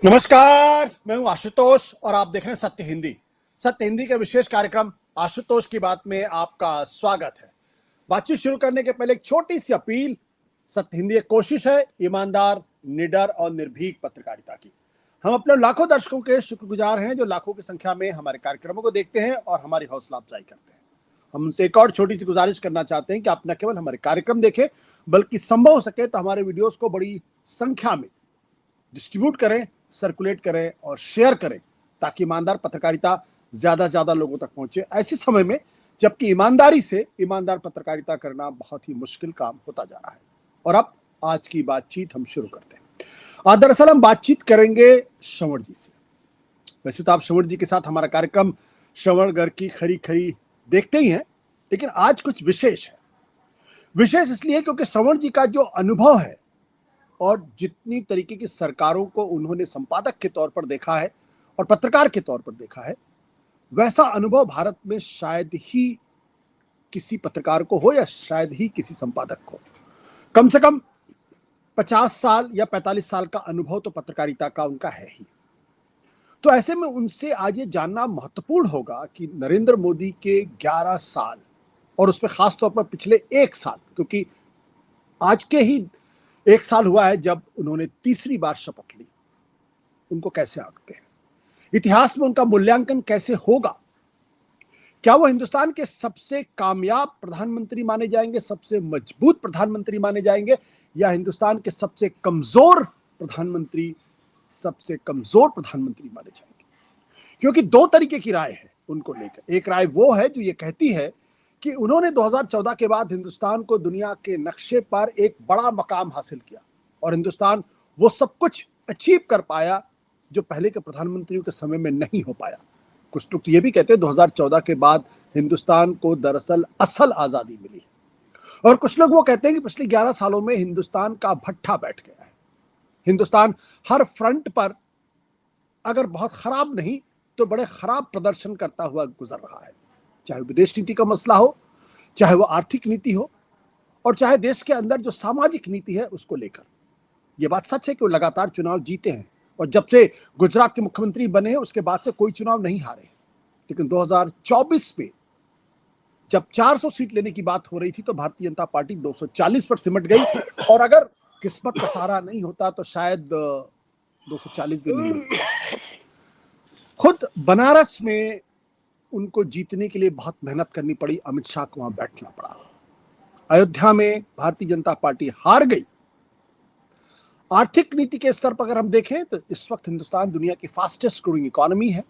नमस्कार, मैं हूं आशुतोष और आप देख रहे हैं सत्य हिंदी। सत्य हिंदी के विशेष कार्यक्रम आशुतोष की बात में आपका स्वागत है। बातचीत शुरू करने के पहले एक छोटी सी अपील। सत्य हिंदी एक कोशिश है ईमानदार, निडर और निर्भीक पत्रकारिता की। हम अपने लाखों दर्शकों के शुक्रगुजार हैं जो लाखों की संख्या में हमारे कार्यक्रमों को देखते हैं और हमारी हौसला अफजाई करते हैं। हम उनसे एक और छोटी सी गुजारिश करना चाहते हैं कि आप न केवल हमारे कार्यक्रम देखें बल्कि संभव हो सके तो हमारे वीडियोस को बड़ी संख्या में डिस्ट्रीब्यूट करें, सर्कुलेट करें और शेयर करें ताकि ईमानदार पत्रकारिता ज्यादा लोगों तक पहुंचे ऐसे समय में जबकि ईमानदारी से ईमानदार पत्रकारिता करना बहुत ही मुश्किल काम होता जा रहा है। और अब आज की बातचीत हम शुरू करते हैं। आज दरअसल हम बातचीत करेंगे श्रवण जी से। वैसे तो आप श्रवण जी के साथ हमारा कार्यक्रम श्रवण घर की खरी खरी देखते ही हैं, लेकिन आज कुछ विशेष है। विशेष इसलिए क्योंकि श्रवण जी का जो अनुभव है और जितनी तरीके की सरकारों को उन्होंने संपादक के तौर पर देखा है और पत्रकार के तौर पर देखा है, वैसा अनुभव भारत में शायद ही किसी पत्रकार को हो या शायद ही किसी संपादक को। कम से कम 50 साल या 45 साल का अनुभव तो पत्रकारिता का उनका है ही। तो ऐसे में उनसे आज ये जानना महत्वपूर्ण होगा कि नरेंद्र मोदी के 11 साल और उसमें खासतौर पर पिछले 1 साल, क्योंकि आज के ही 1 साल हुआ है जब उन्होंने तीसरी बार शपथ ली, उनको कैसे आंकते हैं, इतिहास में उनका मूल्यांकन कैसे होगा, क्या वो हिंदुस्तान के सबसे कामयाब प्रधानमंत्री माने जाएंगे, सबसे मजबूत प्रधानमंत्री माने जाएंगे, या हिंदुस्तान के सबसे कमजोर प्रधानमंत्री माने जाएंगे। क्योंकि 2 तरीके की राय है उनको लेकर। एक राय वो है जो ये कहती है कि उन्होंने 2014 के बाद हिंदुस्तान को दुनिया के नक्शे पर एक बड़ा मकाम हासिल किया और हिंदुस्तान वो सब कुछ अचीव कर पाया जो पहले के प्रधानमंत्रियों के समय में नहीं हो पाया। कुछ लोग तो ये भी कहते हैं 2014 के बाद हिंदुस्तान को दरअसल असल आजादी मिली है। और कुछ लोग वो कहते हैं कि पिछले 11 सालों में हिंदुस्तान का भट्ठा बैठ गया है। हिंदुस्तान हर फ्रंट पर अगर बहुत खराब नहीं तो बड़े खराब प्रदर्शन करता हुआ गुजर रहा है, चाहे विदेश नीति का मसला हो, चाहे वो आर्थिक नीति हो, और चाहे देश के अंदर जो सामाजिक नीति है उसको लेकर। ये बात सच है कि वो लगातार चुनाव जीते हैं और जब से गुजरात के मुख्यमंत्री बने हैं उसके बाद से कोई चुनाव नहीं हारे। लेकिन 2024 में जब 400 सीट लेने की बात हो रही थी तो भारतीय जनता पार्टी 240 पर सिमट गई और अगर किस्मत का सहारा नहीं होता तो शायद 240 भी नहीं मिलती। खुद बनारस में उनको जीतने के लिए बहुत मेहनत करनी पड़ी, अमित शाह को वहां बैठना पड़ा। अयोध्या में भारतीय जनता पार्टी हार गई। आर्थिक नीति के स्तर पर अगर हम देखें तो इस वक्त हिंदुस्तान दुनिया की फास्टेस्ट ग्रोइंग इकोनॉमी है,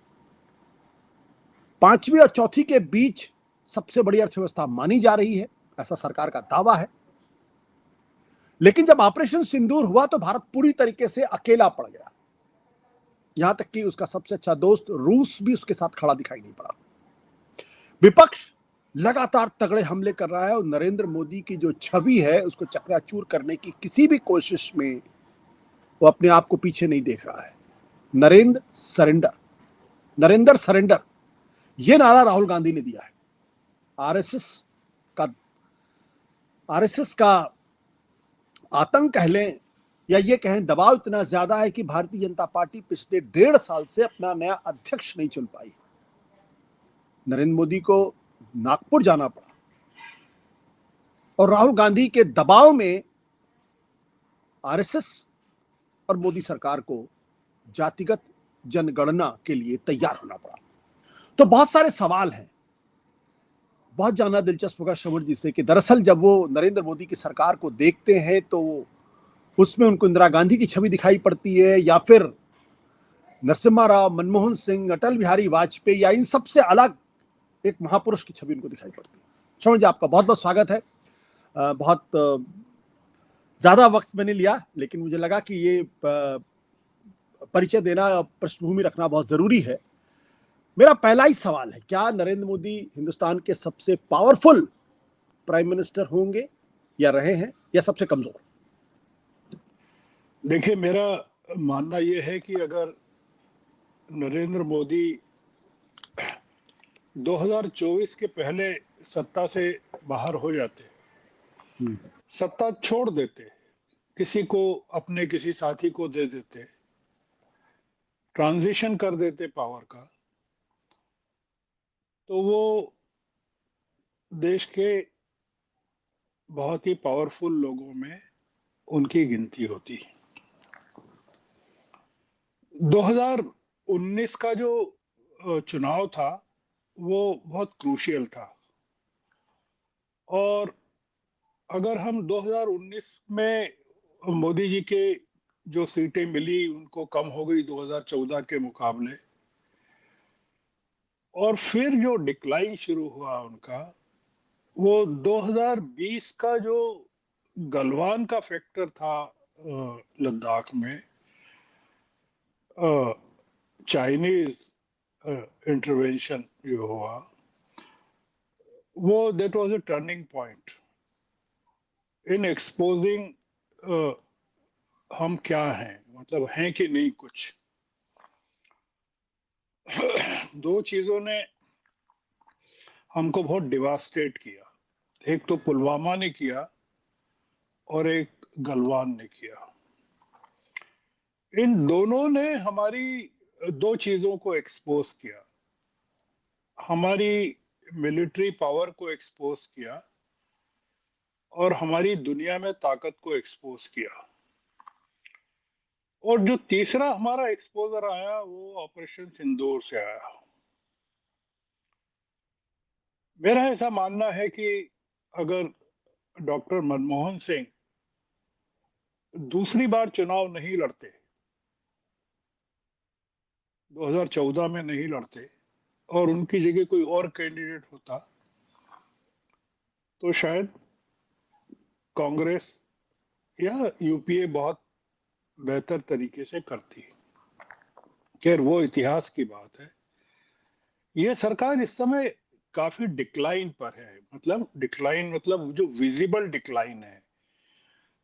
5वीं और चौथी के बीच सबसे बड़ी अर्थव्यवस्था मानी जा रही है, ऐसा सरकार का दावा है। लेकिन जब ऑपरेशन सिंदूर हुआ तो भारत पूरी तरीके से अकेला पड़ गया। यहां तक कि उसका सबसे अच्छा दोस्त रूस भी उसके साथ खड़ा दिखाई नहीं पड़ा। विपक्ष लगातार तगड़े हमले कर रहा है और नरेंद्र मोदी की जो छवि है उसको चकनाचूर करने की किसी भी कोशिश में वो अपने आप को पीछे नहीं देख रहा है। नरेंद्र सरेंडर, ये नारा राहुल गांधी ने दिया है। आरएसएस का आतंक कह लें या ये कहें दबाव इतना ज्यादा है कि भारतीय जनता पार्टी पिछले 1.5 साल से अपना नया अध्यक्ष नहीं चुन पाई। नरेंद्र मोदी को नागपुर जाना पड़ा और राहुल गांधी के दबाव में आरएसएस और मोदी सरकार को जातिगत जनगणना के लिए तैयार होना पड़ा। तो बहुत सारे सवाल हैं। बहुत जानना दिलचस्प होगा श्रवण जी से कि दरअसल जब वो नरेंद्र मोदी की सरकार को देखते हैं तो उसमें उनको इंदिरा गांधी की छवि दिखाई पड़ती है या फिर नरसिम्हा राव, मनमोहन सिंह, अटल बिहारी वाजपेयी या इन सबसे अलग एक महापुरुष की छवि उनको दिखाई पड़ती है। श्रवण जी, आपका बहुत बहुत स्वागत है। बहुत ज्यादा वक्त मैंने लिया लेकिन मुझे लगा कि ये परिचय देना, पृष्ठभूमि रखना बहुत जरूरी है। मेरा पहला ही सवाल है, क्या नरेंद्र मोदी हिंदुस्तान के सबसे पावरफुल प्राइम मिनिस्टर होंगे या रहे हैं या सबसे कमजोर? देखिए, मेरा मानना यह है कि अगर नरेंद्र मोदी 2024 के पहले सत्ता से बाहर हो जाते, सत्ता छोड़ देते, किसी को, अपने किसी साथी को दे देते, ट्रांजिशन कर देते पावर का, तो वो देश के बहुत ही पावरफुल लोगों में उनकी गिनती होती। 2019 का जो चुनाव था वो बहुत क्रूशियल था, और अगर हम 2019 में मोदी जी के जो सीटें मिली उनको कम हो गई 2014 के मुकाबले, और फिर जो डिक्लाइन शुरू हुआ उनका, वो 2020 का जो गलवान का फैक्टर था लद्दाख में, चाइनीज इंटरवेंशन जो हुआ, वो that was a turning point in exposing हम क्या हैं, मतलब हैं कि नहीं कुछ। दो चीजों ने हमको बहुत डिवास्टेट किया, एक तो पुलवामा ने किया और एक गलवान ने किया। इन दोनों ने हमारी दो चीजों को एक्सपोज किया, हमारी मिलिट्री पावर को एक्सपोज किया और हमारी दुनिया में ताकत को एक्सपोज किया। और जो तीसरा हमारा एक्सपोजर आया वो ऑपरेशन सिंदूर से आया। मेरा ऐसा मानना है कि अगर डॉक्टर मनमोहन सिंह दूसरी बार चुनाव नहीं लड़ते, 2014 में नहीं लड़ते, और उनकी जगह कोई और कैंडिडेट होता, तो शायद कांग्रेस या यूपीए बहुत बेहतर तरीके से करती। खैर वो इतिहास की बात है। ये सरकार इस समय काफी डिक्लाइन पर है, मतलब डिक्लाइन मतलब जो विजिबल डिक्लाइन है,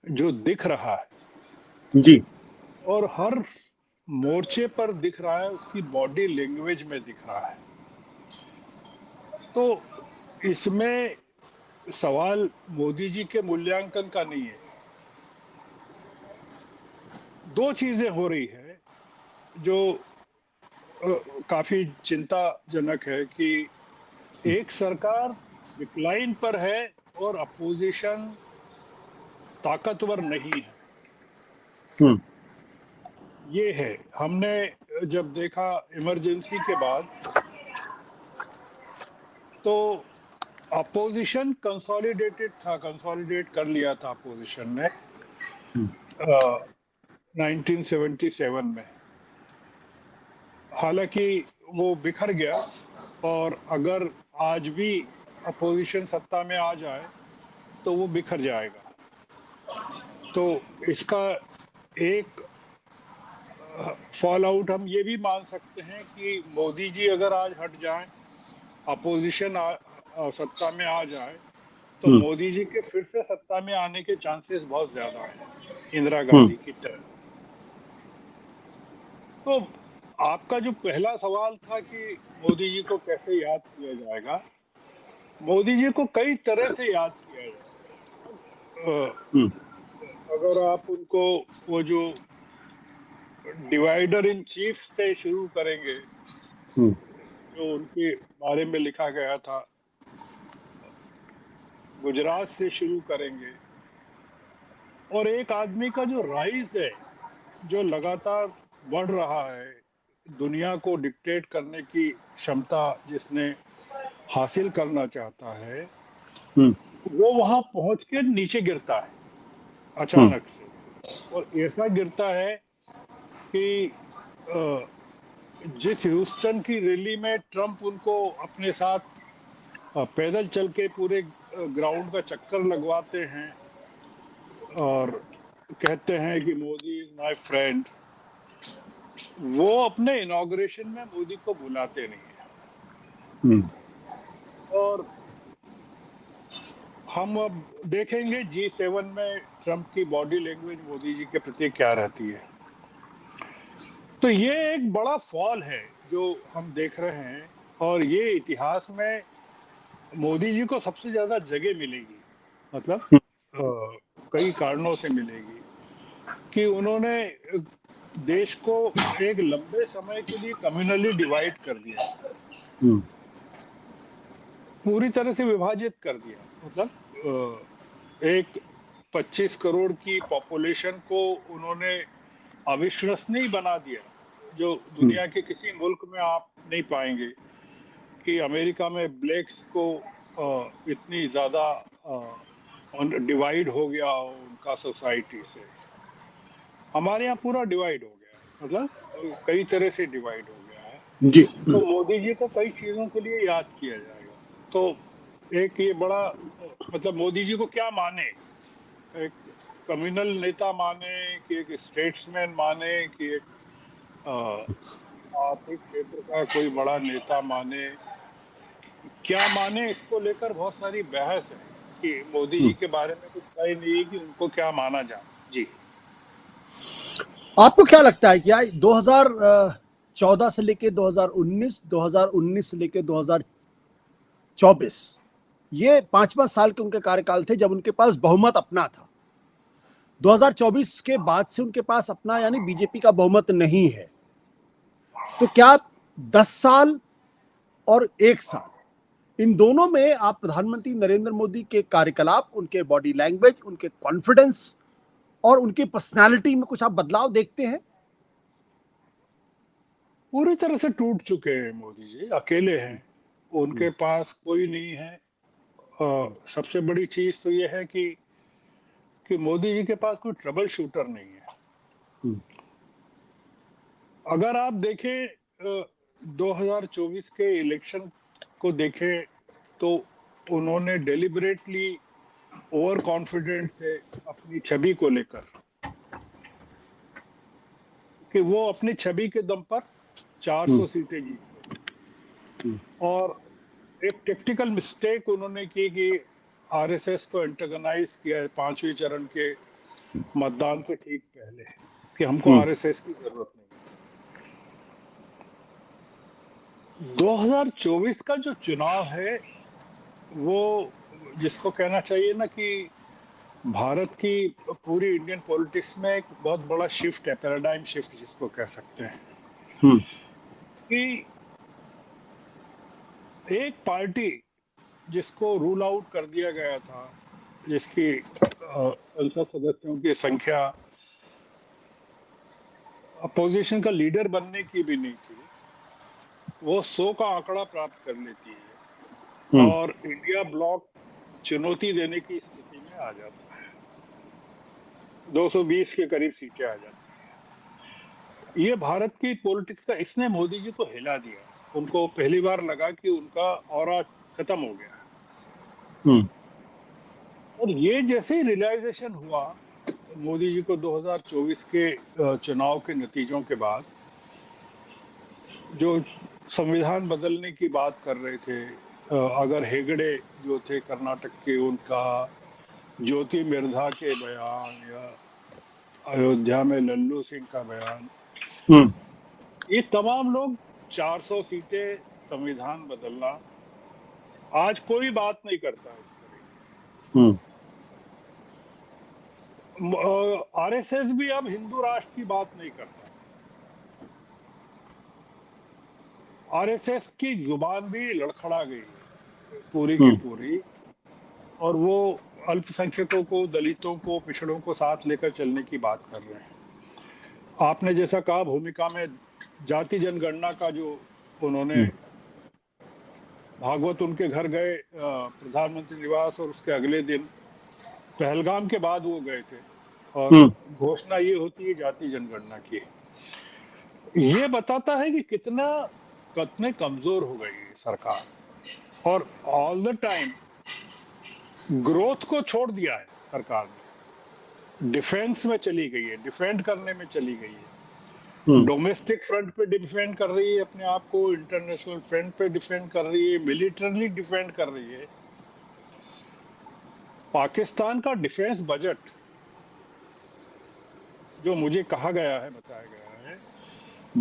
जो दिख रहा है जी। और हर मोर्चे पर दिख रहा है, उसकी बॉडी लैंग्वेज में दिख रहा है। तो इसमें सवाल मोदी जी के मूल्यांकन का नहीं है। दो चीजें हो रही है जो काफी चिंताजनक है कि एक सरकार डिक्लाइन पर है और अपोजिशन ताकतवर नहीं है। हम्म। ये है, हमने जब देखा इमरजेंसी के बाद, तो अपोजिशन कंसोलिडेटेड था, कंसोलिडेट कर लिया था अपोजिशन ने 1977 में। हालांकि वो बिखर गया, और अगर आज भी अपोजिशन सत्ता में आ जाए तो वो बिखर जाएगा। तो इसका एक फॉल आउट हम ये भी मान सकते हैं कि मोदी जी अगर आज हट जाएं, अपोजिशन सत्ता में आ जाए, तो मोदी जी के फिर से सत्ता में आने के चांसेस बहुत ज्यादा हैं, इंदिरा गांधी की तरह। तो आपका जो पहला सवाल था कि मोदी जी को कैसे याद किया जाएगा, मोदी जी को कई तरह से याद किया जाएगा। अगर आप उनको वो जो डिवाइडर इन चीफ से शुरू करेंगे, जो उनके बारे में लिखा गया था, गुजरात से शुरू करेंगे, और एक आदमी का जो राइज है, जो लगातार बढ़ रहा है, दुनिया को डिक्टेट करने की क्षमता जिसने हासिल करना चाहता है, वो वहां पहुंच के नीचे गिरता है अचानक से। और ऐसा गिरता है कि जिस ह्यूस्टन की रैली में ट्रंप उनको अपने साथ पैदल चल के पूरे ग्राउंड का चक्कर लगवाते हैं और कहते हैं कि मोदी इज माय फ्रेंड, वो अपने इनॉग्रेशन में मोदी को बुलाते नहीं है। और हम अब देखेंगे G7 में ट्रंप की बॉडी लैंग्वेज मोदी जी के प्रति क्या रहती है। तो ये एक बड़ा फॉल है जो हम देख रहे हैं, और ये इतिहास में मोदी जी को सबसे ज्यादा जगह मिलेगी, मतलब कई कारणों से मिलेगी कि उन्होंने देश को एक लंबे समय के लिए कम्युनली डिवाइड कर दिया, हम्म, पूरी तरह से विभाजित कर दिया। मतलब एक 25 करोड़ की पॉपुलेशन को उन्होंने अविश्वसनीय बना दिया, जो हम्म, दुनिया के किसी मुल्क में आप नहीं पाएंगे कि अमेरिका में ब्लैक्स को इतनी ज्यादा डिवाइड हो गया उनका सोसाइटी से। हमारे यहाँ पूरा डिवाइड हो गया है, मतलब कई तरह से डिवाइड हो गया है। जी। तो मोदी जी को कई चीजों के लिए याद किया जाएगा। तो एक ये बड़ा मतलब मोदी जी को क्या माने, एक कम्युनल नेता माने कि एक स्टेट्समैन माने कि एक आर्थिक क्षेत्र का कोई बड़ा नेता माने, क्या माने, इसको लेकर बहुत सारी बहस है कि मोदी जी हम्म। के बारे में कुछ तय नहीं है कि उनको क्या माना जाए। जी। आपको क्या लगता है कि 2014 से लेके 2019, 2019 से लेके 2024, ये 5-5 साल के उनके कार्यकाल थे जब उनके पास बहुमत अपना था। 2024 के बाद से उनके पास अपना यानी बीजेपी का बहुमत नहीं है। तो क्या 10 साल और 1 साल, इन दोनों में आप प्रधानमंत्री नरेंद्र मोदी के कार्यकलाप, उनके बॉडी लैंग्वेज, उनके कॉन्फिडेंस और उनकी पर्सनालिटी में कुछ आप बदलाव देखते हैं? पूरी तरह से टूट चुके हैं मोदी जी, अकेले हैं, उनके पास कोई नहीं है। सबसे बड़ी चीज तो ये है कि मोदी जी के पास कोई ट्रबल शूटर नहीं है। अगर आप देखें 2024 के इलेक्शन को देखें तो उन्होंने डेलिबरेटली ओवर कॉन्फिडेंट थे अपनी छवि को लेकर, कि वो अपनी छवि के दम पर 400 सीटें जीत गए। और एक टेक्टिकल मिस्टेक उन्होंने की कि आरएसएस को एंटेगनाइज किया है 5वें चरण के मतदान के ठीक पहले, कि हमको आरएसएस की जरूरत नहीं। 2024 का जो चुनाव है वो, जिसको कहना चाहिए ना कि भारत की पूरी इंडियन पॉलिटिक्स में एक बहुत बड़ा शिफ्ट है, पैराडाइम शिफ्ट जिसको कह सकते हैं, कि एक पार्टी जिसको रूल आउट कर दिया गया था, जिसकी संसद सदस्यों की संख्या अपोजिशन का लीडर बनने की भी नहीं थी, वो 100 का आंकड़ा प्राप्त कर लेती है और इंडिया ब्लॉक चुनौती देने की स्थिति में आ जाता है, 220 के करीब सीटें आ जाती है। ये भारत की पॉलिटिक्स का, इसने मोदी जी को हिला दिया। उनको पहली बार लगा कि उनका ऑरा खत्म हो गया। और ये जैसे ही रियलाइजेशन हुआ मोदी जी को 2024 के चुनाव के नतीजों के बाद, जो संविधान बदलने की बात कर रहे थे, अगर हेगड़े जो थे कर्नाटक के, उनका, ज्योति मिर्धा के बयान, या अयोध्या में लल्लू सिंह का बयान, ये तमाम लोग 400 सीटें, संविधान बदलना, आज कोई बात नहीं करता इस तरह की। आरएसएस भी अब हिंदू राष्ट्र की बात नहीं करता। आरएसएस की जुबान भी लड़खड़ा गई है पूरी की पूरी, और वो अल्पसंख्यकों को, दलितों को, पिछड़ों को साथ लेकर चलने की बात कर रहे हैं। आपने जैसा कहा भूमिका में जाति जनगणना का, जो उन्होंने भागवत उनके घर गए प्रधानमंत्री निवास, और उसके अगले दिन पहलगाम के बाद वो गए थे, और घोषणा ये होती है जाति जनगणना की। ये बताता है कि कितने कमजोर हो गई है सरकार, और ऑल द टाइम ग्रोथ को छोड़ दिया है सरकार ने, डिफेंस में चली गई है, डिफेंड करने में चली गई है, डोमेस्टिक फ्रंट पे डिफेंड कर रही है अपने आप को, इंटरनेशनल फ्रंट पे डिफेंड कर रही है, मिलिटरली डिफेंड कर रही है। पाकिस्तान का डिफेंस बजट, जो मुझे कहा गया है, बताया गया है,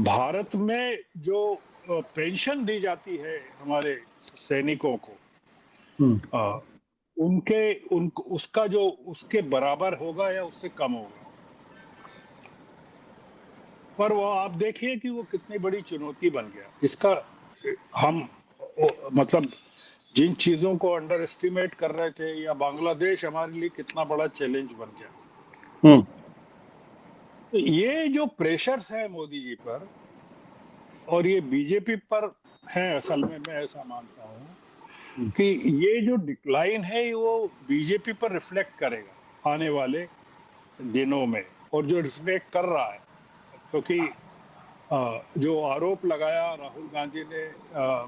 भारत में जो पेंशन दी जाती है हमारे सैनिकों को, उसका जो उसके बराबर होगा या उससे कम होगा। पर वो आप देखिए कि वो कितनी बड़ी चुनौती बन गया। इसका हम मतलब जिन चीजों को अंडर एस्टिमेट कर रहे थे, या बांग्लादेश हमारे लिए कितना बड़ा चैलेंज बन गया। हम्म। तो ये जो प्रेशर्स है मोदी जी पर और ये बीजेपी पर है, असल में मैं ऐसा मानता हूँ कि ये जो डिक्लाइन है वो बीजेपी पर रिफ्लेक्ट करेगा आने वाले दिनों में, और जो रिफ्लेक्ट कर रहा है, क्योंकि जो आरोप लगाया राहुल गांधी ने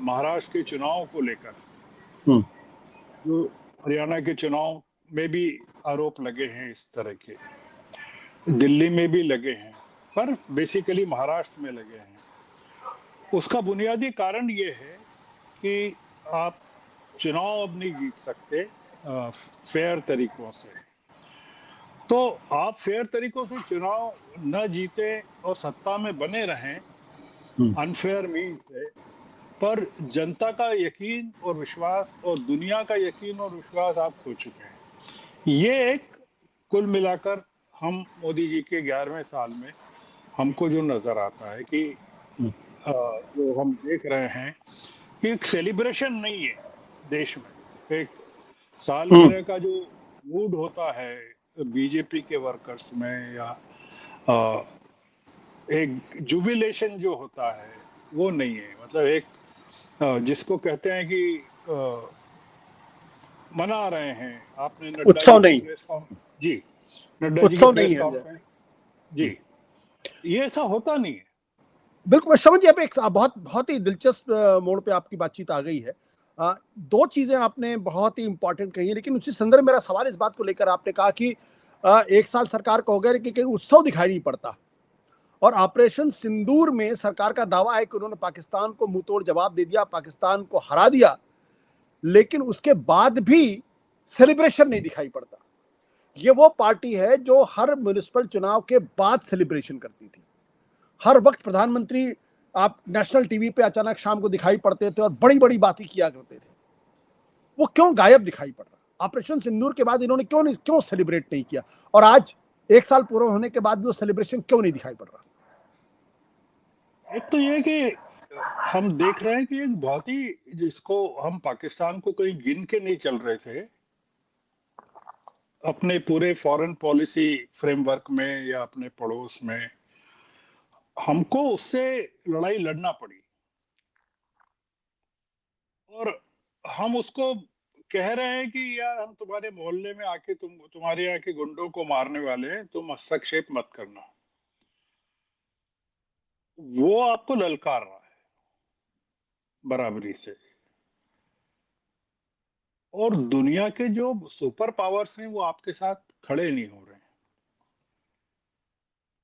महाराष्ट्र के चुनाव को लेकर, हम्म। जो हरियाणा के चुनाव में भी आरोप लगे हैं इस तरह के, दिल्ली में भी लगे हैं, पर बेसिकली महाराष्ट्र में लगे हैं। उसका बुनियादी कारण ये है कि आप चुनाव अब नहीं जीत सकते फेयर तरीकों से। तो आप फेयर तरीकों से चुनाव न जीते और सत्ता में बने रहें अनफेयर मीन से, पर जनता का यकीन और विश्वास और दुनिया का यकीन और विश्वास आप खो चुके हैं। ये एक कुल मिलाकर हम मोदी जी के 11वें साल में हमको जो नजर आता है कि जो हम देख रहे हैं कि एक सेलिब्रेशन नहीं है देश में। एक साल हम्म। भर का जो मूड होता है बीजेपी के वर्कर्स में, या अ, एक जुबिलेशन जो होता है, वो नहीं है। मतलब एक जिसको कहते हैं कि मना रहे हैं। आपने नड्डा उत्सव जी की नहीं है। प्रेस कॉन्फ्रेंस, जी, नड्डा जी की उत्सव नहीं प्रेस है। कॉन्फ्रेंस, जी, ये ऐसा होता नहीं है। बिल्कुल, समझिए, अब एक बहुत बहुत ही दिलचस्प मोड़ पे आपकी बातचीत आ गई है। दो चीजें आपने बहुत ही इंपॉर्टेंट कही है, लेकिन उसी संदर्भ में मेरा सवाल इस बात को लेकर, आपने कहा कि एक साल सरकार को हो गया लेकिन कहीं उत्सव दिखाई नहीं पड़ता, और ऑपरेशन सिंदूर में सरकार का दावा है कि उन्होंने पाकिस्तान को मुंहतोड़ जवाब दे दिया, पाकिस्तान को हरा दिया, लेकिन उसके बाद भी सेलिब्रेशन नहीं दिखाई पड़ता। ये वो पार्टी है जो हर म्युनिसिपल चुनाव के बाद सेलिब्रेशन करती थी। हर वक्त प्रधानमंत्री आप नेशनल टीवी पे अचानक शाम को दिखाई पड़ते थे और बड़ी बड़ी बातें किया करते थे। वो क्यों गायब दिखाई पड़ रहा? ऑपरेशन सिंदूर के बाद इन्होंने क्यों सेलिब्रेट नहीं किया, और आज एक साल पूरा होने के बाद भी वो सेलिब्रेशन क्यों नहीं दिखाई पड़ रहा? एक तो ये कि हम देख रहे हैं कि एक बहुत ही, जिसको हम पाकिस्तान को कहीं गिन के नहीं चल रहे थे अपने पूरे फॉरेन पॉलिसी फ्रेमवर्क में या अपने पड़ोस में, हमको उससे लड़ाई लड़ना पड़ी। और हम उसको कह रहे हैं कि यार हम तुम्हारे मोहल्ले में आके तुम्हारे यहाँ के गुंडों को मारने वाले हैं, तुम हस्तक्षेप मत करना। वो आपको ललकार रहा है बराबरी से। और दुनिया के जो सुपर पावर्स हैं वो आपके साथ खड़े नहीं हो रहे हैं।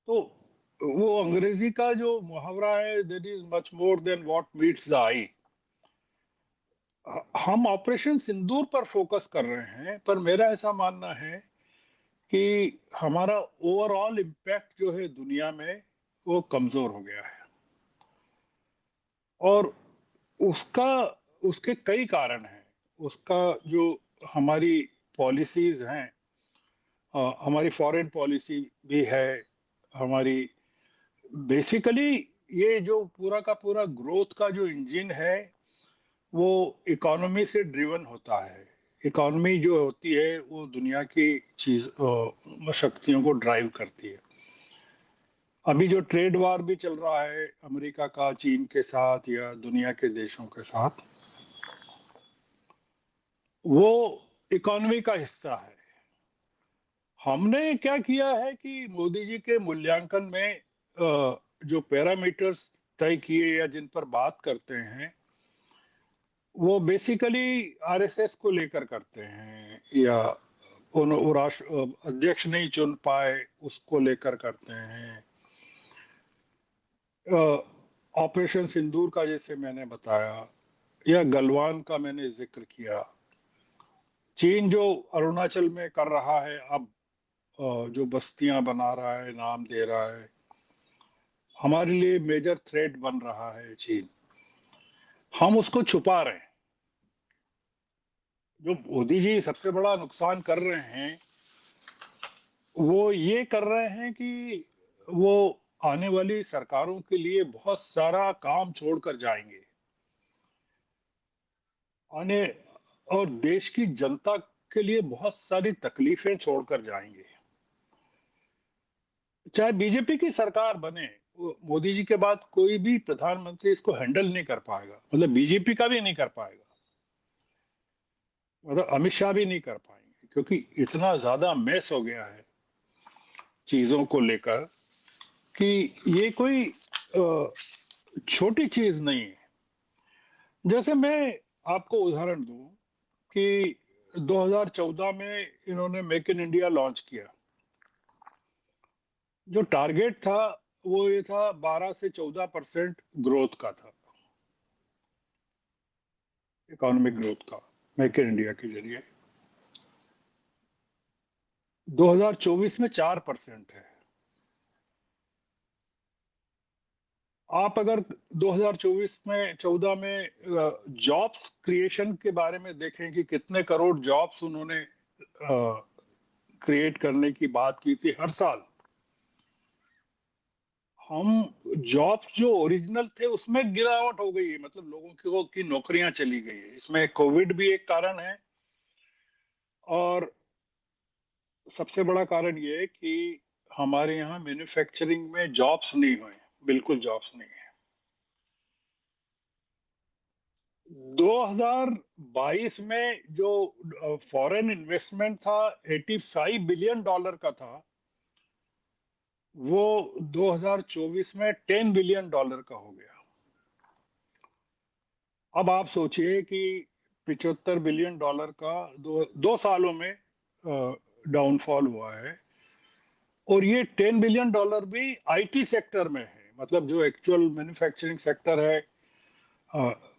तो वो अंग्रेजी का जो मुहावरा है, there is much more than what meets the eye. हम ऑपरेशन सिंदूर पर फोकस कर रहे हैं, पर मेरा ऐसा मानना है कि हमारा ओवरऑल इम्पैक्ट जो है दुनिया में, वो कमजोर हो गया है। और उसका उसके कई कारण हैं। उसका जो हमारी पॉलिसीज हैं, हमारी फॉरेन पॉलिसी भी है, हमारी बेसिकली ये जो पूरा का पूरा ग्रोथ का जो इंजन है वो इकोनॉमी से ड्रिवन होता है। इकोनॉमी जो होती है वो दुनिया की चीज शक्तियों को ड्राइव करती है। अभी जो ट्रेड वार भी चल रहा है अमेरिका का चीन के साथ या दुनिया के देशों के साथ, वो इकोनॉमी का हिस्सा है। हमने क्या किया है कि मोदी जी के मूल्यांकन में जो पैरामीटर्स तय किए या जिन पर बात करते हैं, वो बेसिकली आरएसएस को लेकर करते हैं, या वो राष्ट्र अध्यक्ष नहीं चुन पाए उसको लेकर करते हैं। ऑपरेशन सिंदूर का जैसे मैंने बताया, या गलवान का मैंने जिक्र किया। चीन जो अरुणाचल में कर रहा है अब, जो बस्तियां बना रहा है, नाम दे रहा है, हमारे लिए मेजर थ्रेट बन रहा है चीन। हम उसको छुपा रहे हैं। जो मोदी जी सबसे बड़ा नुकसान कर रहे हैं वो ये कर रहे हैं कि वो आने वाली सरकारों के लिए बहुत सारा काम छोड़कर जाएंगे आने और देश की जनता के लिए बहुत सारी तकलीफें छोड़कर जाएंगे। चाहे बीजेपी की सरकार बने, मोदी जी के बाद कोई भी प्रधानमंत्री इसको हैंडल नहीं कर पाएगा, मतलब बीजेपी का भी नहीं कर पाएगा, मतलब अमित शाह भी नहीं कर पाएंगे, क्योंकि इतना ज्यादा मैस हो गया है चीजों को लेकर कि ये कोई छोटी चीज नहीं है। जैसे मैं आपको उदाहरण दूं कि 2014 में इन्होंने मेक इन इंडिया लॉन्च किया। जो टारगेट था वो ये था 12 से 14% ग्रोथ का था, इकोनॉमिक ग्रोथ का, मेक इन इंडिया के जरिए। 2024 में 4% है। आप अगर 2024 में 14 में जॉब्स क्रिएशन के बारे में देखें कि कितने करोड़ जॉब्स उन्होंने क्रिएट करने की बात की थी हर साल, हम जॉब्स जो ओरिजिनल थे उसमें गिरावट हो गई है, मतलब लोगों की नौकरियां चली गई है। इसमें कोविड भी एक कारण है, और सबसे बड़ा कारण ये है कि हमारे यहाँ मैन्युफैक्चरिंग में जॉब्स नहीं हुए, बिल्कुल जॉब्स नहीं है। 2022 में जो फॉरेन इन्वेस्टमेंट था $85 बिलियन का था, वो 2024 में $10 बिलियन का हो गया। अब आप सोचिए कि $75 बिलियन का दो सालों में डाउनफॉल हुआ है, और ये $10 बिलियन भी आईटी सेक्टर में है, मतलब जो एक्चुअल मैन्युफैक्चरिंग सेक्टर है।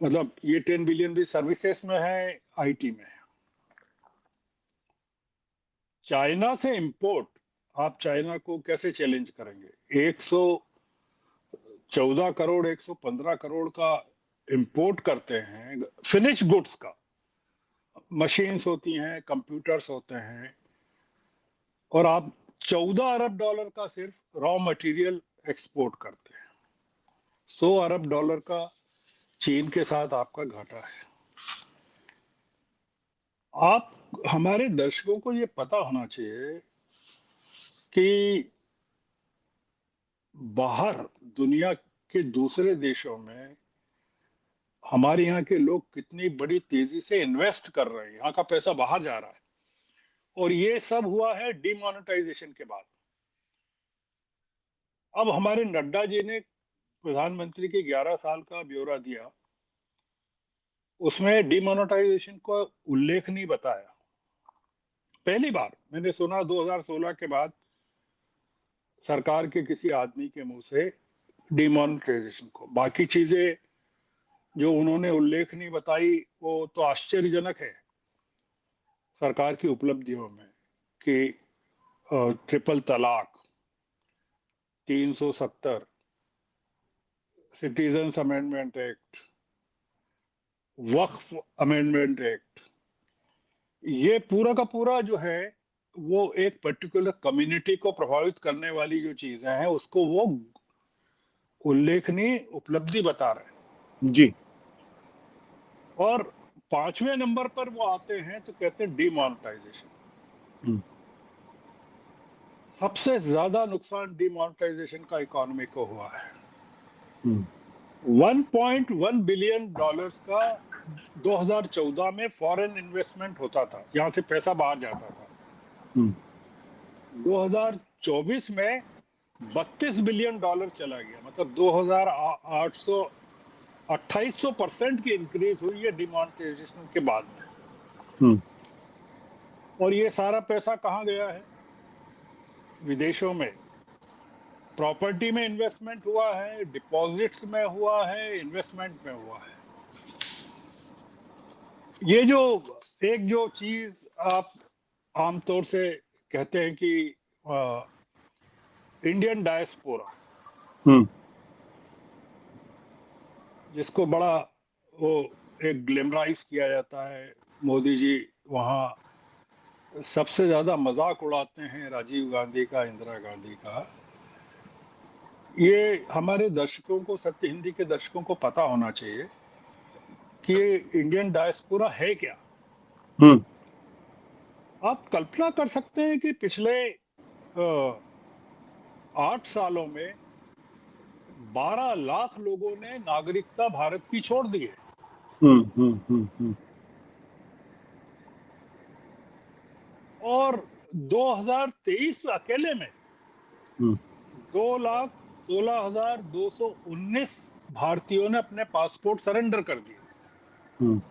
मतलब ये 10 बिलियन भी सर्विसेज में है, आईटी में है। चाइना से इंपोर्ट, आप चाइना को कैसे चैलेंज करेंगे? 114 करोड़ 115 करोड़ का इंपोर्ट करते हैं फिनिश गुड्स का, मशीन्स होती हैं, कंप्यूटर्स होते हैं, और आप $14 अरब का सिर्फ रॉ मटेरियल एक्सपोर्ट करते हैं। $100 अरब का चीन के साथ आपका घाटा है। आप, हमारे दर्शकों को ये पता होना चाहिए कि बाहर दुनिया के दूसरे देशों में हमारे यहाँ के लोग कितनी बड़ी तेजी से इन्वेस्ट कर रहे हैं, यहाँ का पैसा बाहर जा रहा है, और ये सब हुआ है डिमोनेटाइजेशन के बाद। अब हमारे नड्डा जी ने प्रधानमंत्री के 11 साल का ब्यौरा दिया, उसमें डिमोनेटाइजेशन को उल्लेख नहीं बताया। पहली बार मैंने सुना 2016 के बाद सरकार के किसी आदमी के मुंह से डिमोनेटाइजेशन को। बाकी चीजें जो उन्होंने उल्लेख नहीं बताई वो तो आश्चर्यजनक है सरकार की उपलब्धियों में, कि ट्रिपल तलाक, 370, सिटीजन्स अमेंडमेंट एक्ट, वक्फ अमेंडमेंट एक्ट, ये पूरा का पूरा जो है वो एक पर्टिकुलर कम्युनिटी को प्रभावित करने वाली जो चीजें हैं उसको वो उल्लेखनीय उपलब्धि बता रहे हैं। जी। और 5वें नंबर पर वो आते हैं तो कहते हैं डिमोनेटाइजेशन। सबसे ज्यादा नुकसान डिमोनेटाइजेशन का इकोनॉमी को हुआ है। 1.1 बिलियन डॉलर्स का 2014 में फॉरेन इन्वेस्टमेंट होता था, यहां से पैसा बाहर जाता था। 2024 में 32 बिलियन डॉलर चला गया, मतलब 2800 2800% की इंक्रीज हुई है डिमोनेटाइजेशन के बाद में। और ये सारा पैसा कहां गया है? विदेशों में प्रॉपर्टी में इन्वेस्टमेंट हुआ है, डिपॉजिट्स में हुआ है, इन्वेस्टमेंट में हुआ है। ये जो एक जो चीज आप आमतौर से कहते हैं कि इंडियन डायस्पोरा, जिसको बड़ा वो एक ग्लैमराइज किया जाता है, मोदी जी वहां सबसे ज्यादा मजाक उड़ाते हैं राजीव गांधी का, इंदिरा गांधी का। ये हमारे दर्शकों को, सत्य हिंदी के दर्शकों को पता होना चाहिए कि ये इंडियन डायस्पोरा है क्या। हम्म। आप कल्पना कर सकते हैं कि पिछले 8 सालों में 12 लाख लोगों ने नागरिकता भारत की छोड़ दी है। हम्म। और 2023 में अकेले में हम्म। 2,16,219 भारतीयों ने अपने पासपोर्ट सरेंडर कर दिए। हम्म।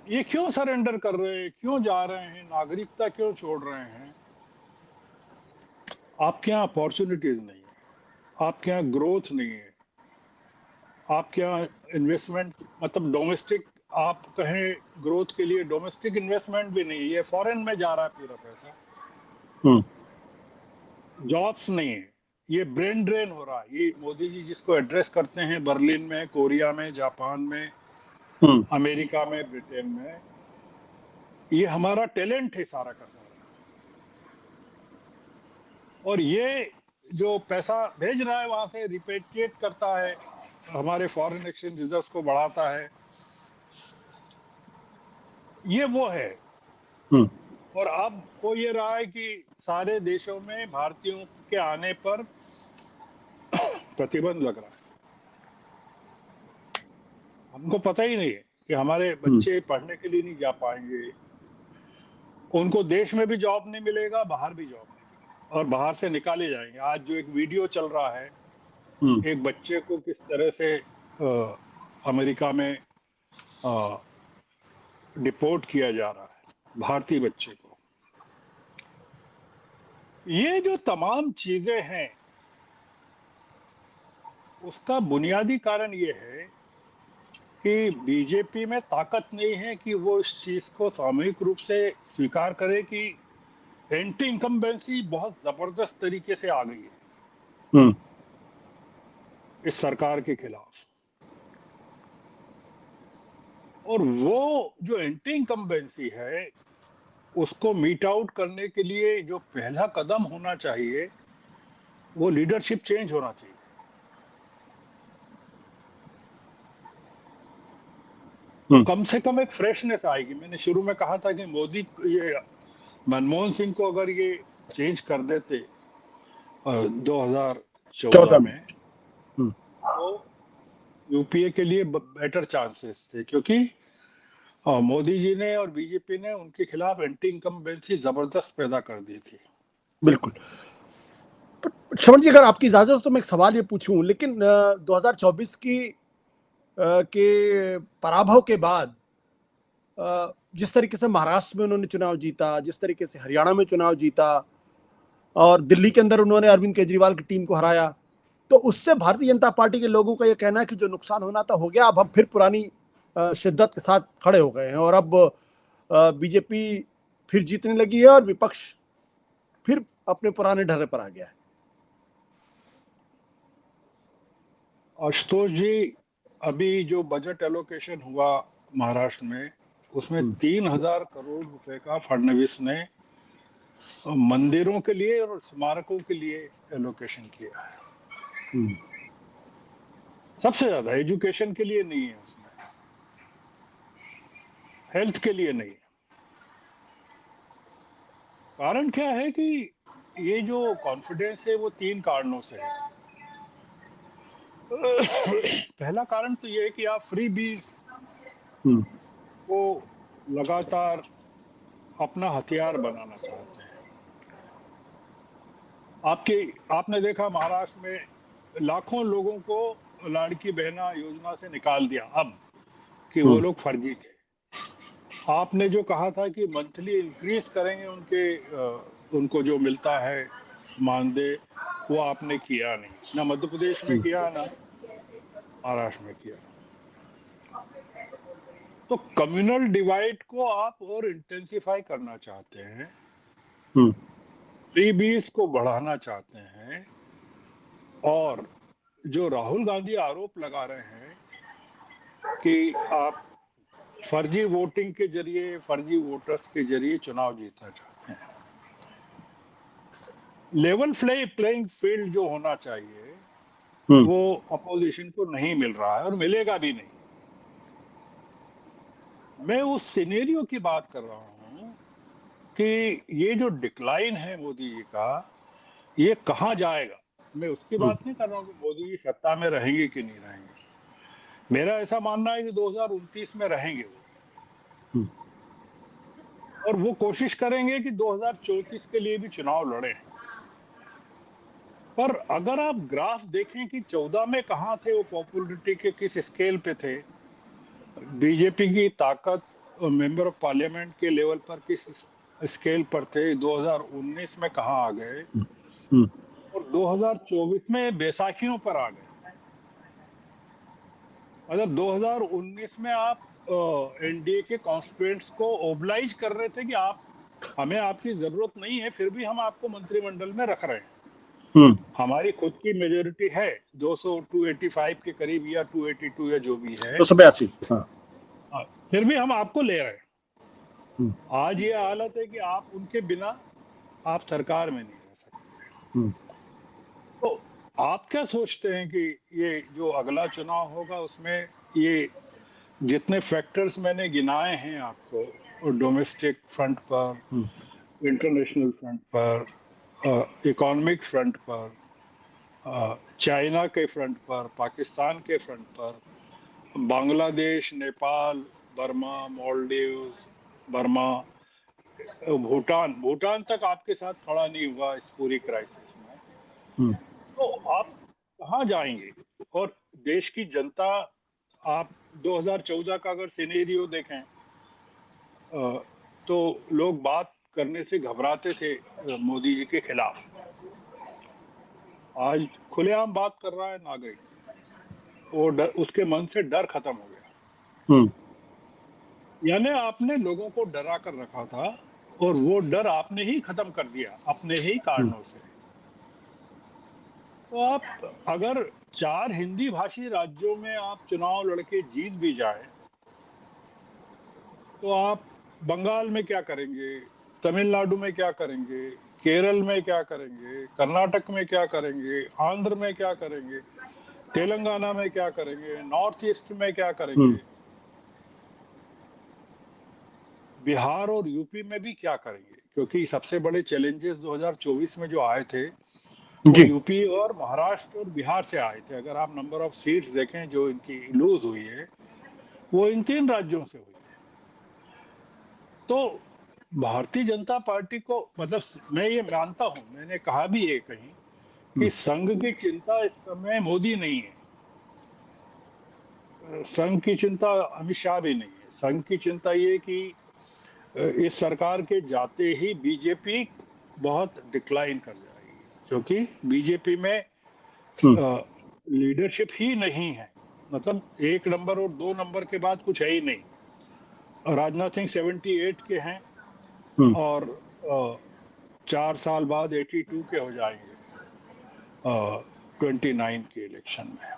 ये क्यों सरेंडर कर रहे हैं, क्यों जा रहे हैं, नागरिकता क्यों छोड़ रहे हैं? आपके यहाँ अपॉर्चुनिटीज नहीं है, आपके यहाँ ग्रोथ नहीं है, आपके यहाँ इन्वेस्टमेंट, मतलब डोमेस्टिक, आप कहें ग्रोथ के लिए डोमेस्टिक इन्वेस्टमेंट भी नहीं है, ये फॉरेन में जा रहा है पूरा पैसा। हम्म। जॉब्स नहीं है, ये ब्रेन ड्रेन हो रहा है। ये मोदी जी जिसको एड्रेस करते हैं बर्लिन में, कोरिया में, जापान में, हम्म। अमेरिका में, ब्रिटेन में, ये हमारा टैलेंट है सारा का सारा। और ये जो पैसा भेज रहा है वहां से रिपेट्रिएट करता है, हमारे फॉरेन एक्सचेंज रिजर्व्स को बढ़ाता है, ये वो है। हम्म। और अब हो ये रहा है कि सारे देशों में भारतीयों के आने पर प्रतिबंध लग रहा है। हमको पता ही नहीं है कि हमारे हम्म। बच्चे पढ़ने के लिए नहीं जा पाएंगे, उनको देश में भी जॉब नहीं मिलेगा, बाहर भी जॉब नहीं मिलेगा, और बाहर से निकाले जाएंगे। आज जो एक वीडियो चल रहा है, हम्म। एक बच्चे को किस तरह से अमेरिका में डिपोर्ट किया जा रहा है, भारतीय बच्चे को। ये जो तमाम चीजें हैं, उसका बुनियादी कारण ये है कि बीजेपी में ताकत नहीं है कि वो इस चीज को सामूहिक रूप से स्वीकार करे कि एंटी इनकम्बेंसी बहुत जबरदस्त तरीके से आ गई है हम्म। इस सरकार के खिलाफ। और वो जो एंटी इनकम्बेंसी है, उसको मीट आउट करने के लिए जो पहला कदम होना चाहिए, वो लीडरशिप चेंज होना चाहिए। हम्म। कम से कम एक फ्रेशनेस आएगी। मैंने शुरू में कहा था कि मोदी, ये मनमोहन सिंह को अगर ये चेंज कर देते 2014 14 में। में, हम्म। तो यूपीए के लिए बेटर चांसेस थे, क्योंकि मोदी जी ने और बीजेपी ने उनके खिलाफ एंटी इनकम्बेंसी जबरदस्त पैदा कर दी थी। बिल्कुल। श्रवण जी, अगर आपकी इजाजत हो तो मैं एक सवाल ये पूछूं, लेकिन 2024 के पराभव के बाद जिस तरीके से महाराष्ट्र में उन्होंने चुनाव जीता, जिस तरीके से हरियाणा में चुनाव जीता, और दिल्ली के अंदर उन्होंने अरविंद केजरीवाल की टीम को हराया, तो उससे भारतीय जनता पार्टी के लोगों का यह कहना है कि जो नुकसान होना था हो गया, अब हम फिर पुरानी शिद्दत के साथ खड़े हो गए हैं, और अब बीजेपी फिर जीतने लगी है और विपक्ष फिर अपने पुराने ढर्रे पर आ गया है। आशुतोष जी, अभी जो बजट एलोकेशन हुआ महाराष्ट्र में, उसमें 3,000 करोड़ रुपए का फडणवीस ने मंदिरों के लिए और स्मारकों के लिए एलोकेशन किया है। हम्म। सबसे ज्यादा एजुकेशन के लिए नहीं है उसमें, हेल्थ के लिए नहीं है। कारण क्या है कि ये जो कॉन्फिडेंस है वो 3 कारणों से है। पहला कारण तो ये है कि आप फ्री बीज हम्म। को लगातार अपना हथियार बनाना चाहते हैं। आपने देखा महाराष्ट्र में लाखों लोगों को लाड़की बहना योजना से निकाल दिया अब कि वो हम्म। लोग फर्जी थे। आपने जो कहा था कि मंथली इंक्रीज करेंगे उनको जो मिलता है मानदेय, वो आपने किया नहीं, ना मध्य प्रदेश में किया, ना महाराष्ट्र में किया। तो कम्युनल डिवाइड को आप और इंटेंसिफाई करना चाहते हैं, हम्म। फ्रीबीज को बढ़ाना चाहते हैं, और जो राहुल गांधी आरोप लगा रहे हैं कि आप फर्जी वोटिंग के जरिए, फर्जी वोटर्स के जरिए चुनाव जीतना चाहते हैं, लेवल प्लेइंग फील्ड जो होना चाहिए हम्म वो अपोजिशन को नहीं मिल रहा है और मिलेगा भी नहीं। मैं उस सिनेरियो की बात कर रहा हूं कि ये जो डिक्लाइन है मोदी जी का, ये कहां जाएगा। मैं उसकी हम्म बात नहीं कर रहा हूं कि मोदी जी सत्ता में रहेंगे कि नहीं रहेंगे। मेरा ऐसा मानना है कि 2029 में रहेंगे वो, हम्म और वो कोशिश करेंगे कि 2034 के लिए भी चुनाव लड़े। पर अगर आप ग्राफ देखें कि 14 में कहां थे वो, पॉपुलरिटी के किस स्केल पे थे, बीजेपी की ताकत और मेंबर ऑफ पार्लियामेंट के लेवल पर किस स्केल पर थे, 2019 में कहां आ गए, हम्म और 2024 में बैसाखियों पर आ गए। मतलब 2019 में आप एनडीए के कॉन्स्टिट्यूएंट्स को ओबलाइज कर रहे थे कि आप, हमें आपकी जरूरत नहीं है, फिर भी हम आपको मंत्रिमंडल में रख रहे हैं। हम्म हमारी खुद की मेजोरिटी है 200 285 के करीब या 282 या जो भी है, 282। हाँ। हाँ, फिर भी हम आपको ले रहे हैं। हम्म आज ये हालत है कि आप उनके बिना आप सरकार में नहीं रह सकते। हम्म तो आप क्या सोचते हैं कि ये जो अगला चुनाव होगा उसमें ये जितने फैक्टर्स मैंने गिनाए हैं आपको, और डोमेस्टिक फ्रंट पर, हम्म इंटरनेशनल फ्रंट पर, इकोनॉमिक फ्रंट पर, चाइना के फ्रंट पर, पाकिस्तान के फ्रंट पर, बांग्लादेश, नेपाल, बर्मा, मालदीव्स, बर्मा, भूटान, भूटान तक आपके साथ खड़ा नहीं हुआ इस पूरी क्राइसिस में। हम्म तो आप कहाँ जाएंगे? और देश की जनता, आप 2014 का अगर सिनेरियो देखें, तो लोग बात करने से घबराते थे मोदी जी के खिलाफ। आज खुलेआम बात कर रहा है नागरिक, वो उसके मन से डर खत्म हो गया। हम्म यानी आपने लोगों को डरा कर रखा था और वो डर आपने ही खत्म कर दिया अपने ही हम्म कारणों से। तो आप अगर 4 हिंदी भाषी राज्यों में आप चुनाव लड़के जीत भी जाए, तो आप बंगाल में क्या करेंगे, तमिलनाडु में क्या करेंगे, केरल में क्या करेंगे, कर्नाटक में क्या करेंगे, आंध्र में क्या करेंगे, तेलंगाना में क्या करेंगे, नॉर्थ ईस्ट में क्या हम्म करेंगे, बिहार और यूपी में भी क्या करेंगे। क्योंकि सबसे बड़े चैलेंजेस 2024 में जो आए थे वो जी। यूपी और महाराष्ट्र और बिहार से आए थे। अगर आप नंबर ऑफ सीट्स देखें जो इनकी लूज हुई है, वो इन 3 राज्यों से हुई है। तो भारतीय जनता पार्टी को, मतलब मैं ये मानता हूं, मैंने कहा भी है कहीं, कि हम्म संघ की चिंता इस समय मोदी नहीं है, संघ की चिंता अमित शाह भी नहीं है। संघ की चिंता ये कि इस सरकार के जाते ही बीजेपी बहुत डिक्लाइन कर जाएगी, क्योंकि बीजेपी में हम्म लीडरशिप ही नहीं है। मतलब 1 नंबर और 2 नंबर के बाद कुछ है ही नहीं। राजनाथ सिंह 78 के हैं हम्म और 4 साल बाद 82 के हो जाएंगे 29 के इलेक्शन में।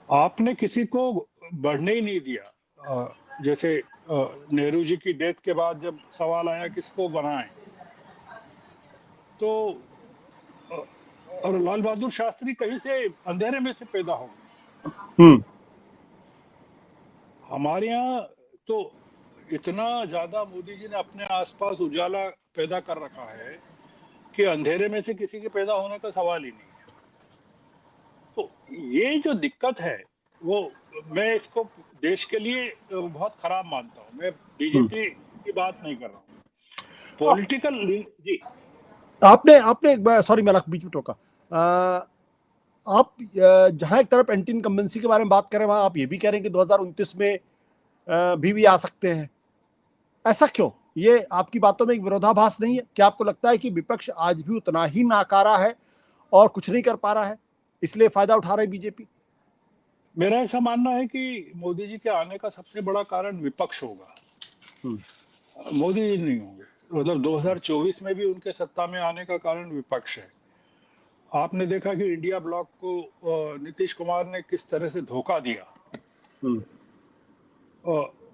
आपने किसी को बढ़ने ही नहीं दिया। जैसे नेहरू जी की डेथ के बाद जब सवाल आया किसको बनाएं, तो अ, और लाल बहादुर शास्त्री कहीं से अंधेरे में से पैदा हो गए। हम्म हमारे यहाँ तो इतना ज्यादा मोदी जी ने अपने आसपास उजाला पैदा कर रखा है कि अंधेरे में से किसी के पैदा होने का सवाल ही नहीं है। तो ये जो दिक्कत है वो, मैं इसको देश के लिए बहुत खराब मानता हूँ। मैं हम्म बीजेपी की बात नहीं कर रहा हूँ, आ- पॉलिटिकल जी। आपने आपने एक बार, सॉरी मैंने बीच में टोका। आप जहां एक तरफ एंटी इनकम्बेंसी के बारे में बात कर रहे हैं, वहां आप ये भी कह रहे हैं कि 2029 में भी आ सकते हैं। ऐसा क्यों? ये आपकी बातों में एक विरोधाभास नहीं है? क्या आपको लगता है कि विपक्ष आज भी उतना ही नाकारा है और कुछ नहीं कर पा रहा है, इसलिए फायदा उठा रही बीजेपी? मेरा ऐसा मानना है कि मोदी जी के आने का सबसे बड़ा कारण विपक्ष होगा, हम्म मोदी जी नहीं होंगे। मतलब 2024 में भी उनके सत्ता में आने का कारण विपक्ष है। आपने देखा कि इंडिया ब्लॉक को नीतीश कुमार ने किस तरह से धोखा दिया। हम्म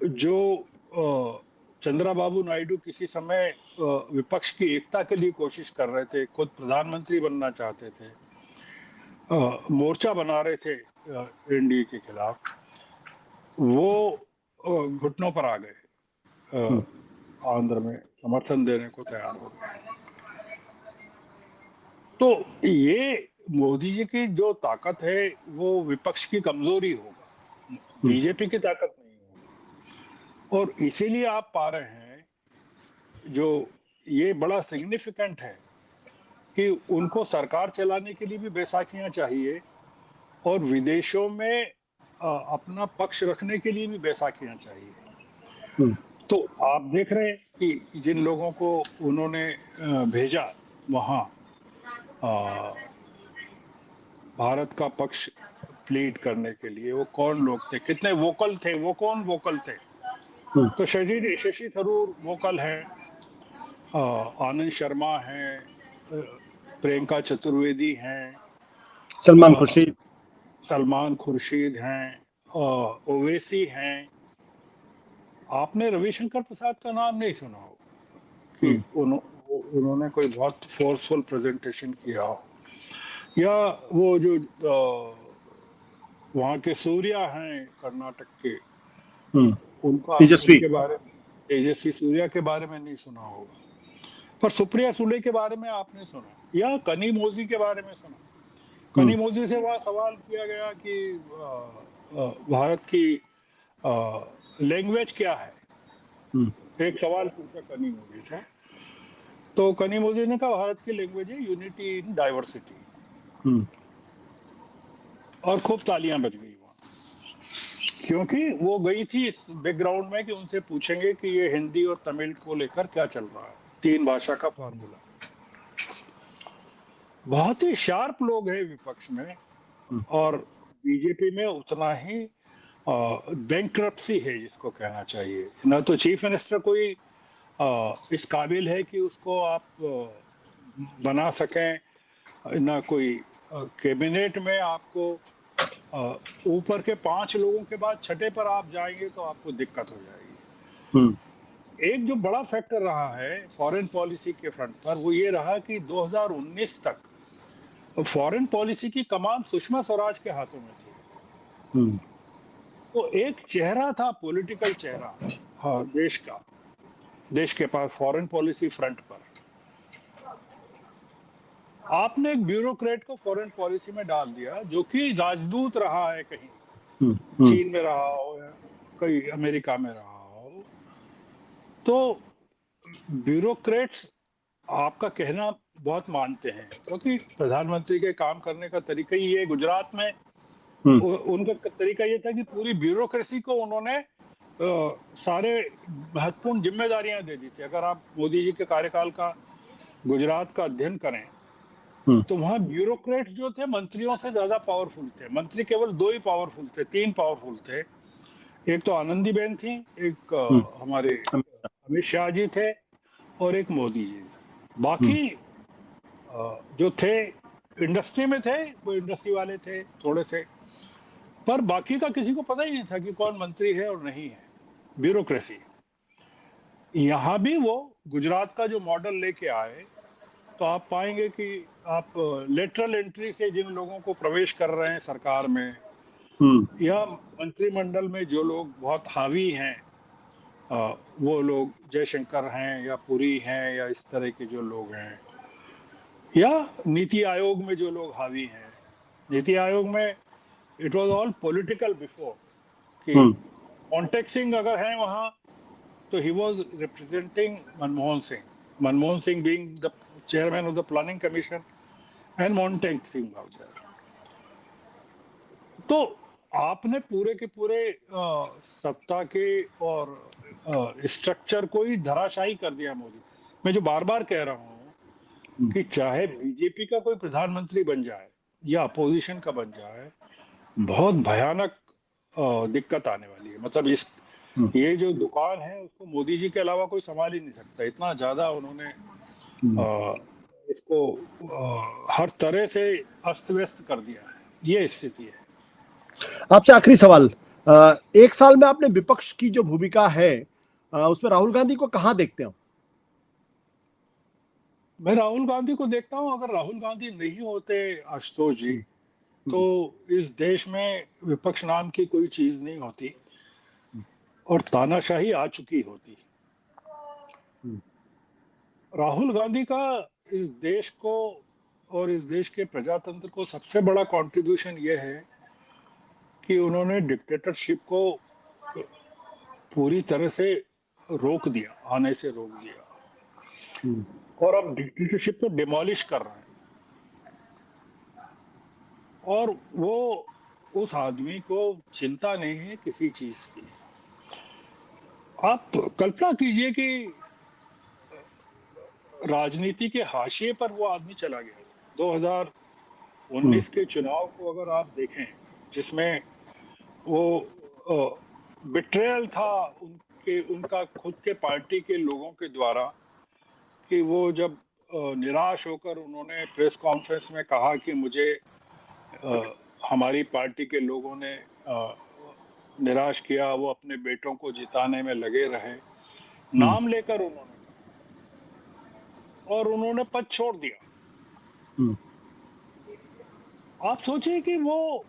जो चंद्रबाबू नायडू किसी समय विपक्ष की एकता के लिए कोशिश कर रहे थे, खुद प्रधानमंत्री बनना चाहते थे, मोर्चा बना रहे थे एनडीए के खिलाफ, वो घुटनों पर आ गए, आंध्र में समर्थन देने को तैयार हो गए। तो ये मोदी जी की जो ताकत है वो विपक्ष की कमजोरी होगा, बीजेपी की ताकत नहीं होगी। और इसीलिए आप पा रहे हैं जो ये बड़ा सिग्निफिकेंट है कि उनको सरकार चलाने के लिए भी बैसाखियां चाहिए और विदेशों में अपना पक्ष रखने के लिए भी बैसाखियां चाहिए। तो आप देख रहे हैं कि जिन लोगों को उन्होंने भेजा वहां भारत का पक्ष प्लीड करने के लिए, वो कौन लोग थे, कितने वोकल थे, वो कौन वोकल थे? तो शशि थरूर वोकल है, आनंद शर्मा हैं, प्रियंका चतुर्वेदी हैं, सलमान खुर्शीद हैं, ओवैसी हैं। आपने रविशंकर प्रसाद का नाम नहीं सुना हो कि उन्होंने कोई बहुत फोर्सफुल प्रेजेंटेशन किया हो, या वो जो वहाँ के सूर्या हैं कर्नाटक के, उनका उनके बारे में, तेजस्वी सूर्या के बारे में नहीं सुना होगा, पर सुप्रिया सुले के बारे में आपने सुना, या कनिमोझी के बारे में सुना। कनिमोझी से वहाँ सवाल किया गया कि भारत की लैंग्वेज क्या है, एक सवाल पूछा कनिमोझी से, तो कनिमोझी ने कहा भारत की लैंग्वेज है यूनिटी इन डाइवर्सिटी, और खूब तालियां बज गई वहाँ, क्योंकि वो गई थी इस बैकग्राउंड में कि उनसे पूछेंगे कि ये हिंदी और तमिल को लेकर क्या चल रहा है, 3 भाषा का फॉर्मूला। बहुत ही शार्प लोग हैं विपक्ष में, और बीजेपी में उतना ही बैंक्रप्सी है जिसको कहना चाहिए। ना तो चीफ मिनिस्टर कोई इस काबिल है कि उसको आप बना सकें, ना कोई कैबिनेट में आपको ऊपर के 5 लोगों के बाद छठे पर आप जाएंगे तो आपको दिक्कत हो जाएगी। एक जो बड़ा फैक्टर रहा है फॉरेन पॉलिसी के फ्रंट पर, वो ये रहा कि 2019 तक फॉरेन पॉलिसी की कमान सुषमा स्वराज के हाथों में थी। तो एक चेहरा था, पॉलिटिकल चेहरा, हाँ, देश के पास फॉरेन पॉलिसी फ्रंट पर। आपने एक ब्यूरोक्रेट को फॉरेन पॉलिसी में डाल दिया जो कि राजदूत रहा है, कहीं चीन में रहा हो या कहीं अमेरिका में रहा हो। तो ब्यूरोक्रेट्स आपका कहना बहुत मानते हैं, क्योंकि प्रधानमंत्री के काम करने का तरीका ही ये, गुजरात में उनका तरीका ये था कि पूरी ब्यूरोक्रेसी को उन्होंने सारे महत्वपूर्ण जिम्मेदारियां दे दी थी। अगर आप मोदी जी के कार्यकाल का गुजरात का अध्ययन करें तो वहां ब्यूरोक्रेट्स जो थे मंत्रियों से ज्यादा पावरफुल थे। मंत्री केवल 2 ही पावरफुल थे, 3 पावरफुल थे। एक तो आनंदीबेन थी, एक हमारे अमित शाह जी थे, और एक मोदी जी थे। बाकी जो थे इंडस्ट्री में थे, वो इंडस्ट्री वाले थे थोड़े से, पर बाकी का किसी को पता ही नहीं था कि कौन मंत्री है और नहीं है। ब्यूरोक्रेसी। यहां भी वो गुजरात का जो मॉडल लेके आए, तो आप पाएंगे कि आप लेटरल एंट्री से जिन लोगों को प्रवेश कर रहे हैं सरकार में, या मंत्रिमंडल में जो लोग बहुत हावी हैं, वो लोग जयशंकर हैं या पुरी हैं या इस तरह के जो लोग हैं, या नीति आयोग में जो लोग हावी हैं। नीति आयोग में it was all political before, कि कॉन्टेक्ट सिंह अगर हैं वहां तो he was representing Manmohan Singh being the chairman of the planning commission, and Montek Singh was there. तो आपने पूरे के पूरे सत्ता के और स्ट्रक्चर को ही धराशायी कर दिया मोदी। मैं जो बार बार कह रहा हूं कि चाहे बीजेपी का कोई प्रधानमंत्री बन जाए या अपोजिशन का बन जाए, बहुत भयानक दिक्कत आने वाली है। मतलब ये जो दुकान है उसको मोदी जी के अलावा कोई संभाल ही नहीं सकता। इतना ज्यादा उन्होंने इसको हर तरह से अस्त व्यस्त कर दिया है। ये स्थिति है। आपसे आखिरी सवाल, 1 साल में आपने विपक्ष की जो भूमिका है उसमें राहुल गांधी को कहाँ देखते हो? मैं राहुल गांधी को देखता हूँ, अगर राहुल गांधी नहीं होते आशुतोष जी, हम्म, तो हम्म, इस देश में विपक्ष नाम की कोई चीज नहीं होती हम्म, और तानाशाही आ चुकी होती। हम्म, राहुल गांधी का इस देश को और इस देश के प्रजातंत्र को सबसे बड़ा कंट्रीब्यूशन यह है कि उन्होंने डिक्टेटरशिप को पूरी तरह से रोक दिया, आने से रोक दिया, हम्म, और अब डिक्टेटरशिप को डिमोलिश कर रहे हैं। और वो, उस आदमी को चिंता नहीं है किसी चीज की। आप कल्पना कीजिए कि राजनीति के हाशिए पर वो आदमी चला गया था। हम्म, 2019 के चुनाव को अगर आप देखें, जिसमें वो बिट्रेयल था उनका खुद के पार्टी के लोगों के द्वारा, कि वो जब निराश होकर उन्होंने प्रेस कॉन्फ्रेंस में कहा कि मुझे हमारी पार्टी के लोगों ने निराश किया, वो अपने बेटों को जिताने में लगे रहे, हम्म, नाम लेकर उन्होंने कहा, और उन्होंने पद छोड़ दिया। हम्म, आप सोचिए कि वो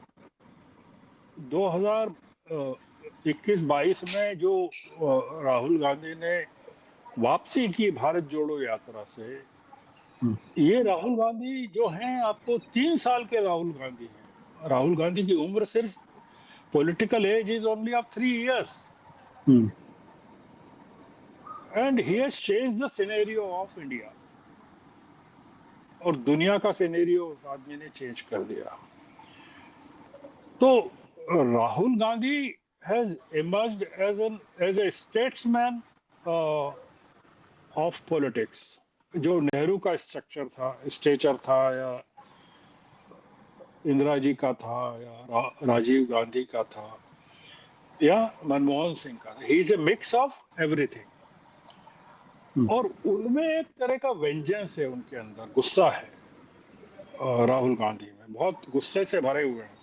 2021-22 में जो राहुल गांधी ने वापसी की भारत जोड़ो यात्रा से, हम्म, ये राहुल गांधी जो हैं, आपको 3 साल के राहुल गांधी हैं। राहुल गांधी की उम्र सिर्फ, political age is only of 3 years, hmm, and he has change the scenario of India, और दुनिया का सिनेरियो उस आदमी ने चेंज कर दिया। तो Rahul Gandhi has emerged as a statesman of politics. जो नेहरू का स्ट्रक्चर था, स्टेचर था, या इंदिरा जी का था, या राजीव गांधी का था, या मनमोहन सिंह का था, he is a mix of everything. Hmm, और उनमें एक तरह का वेंजेंस है, उनके अंदर गुस्सा है। राहुल गांधी में बहुत गुस्से से भरे हुए हैं।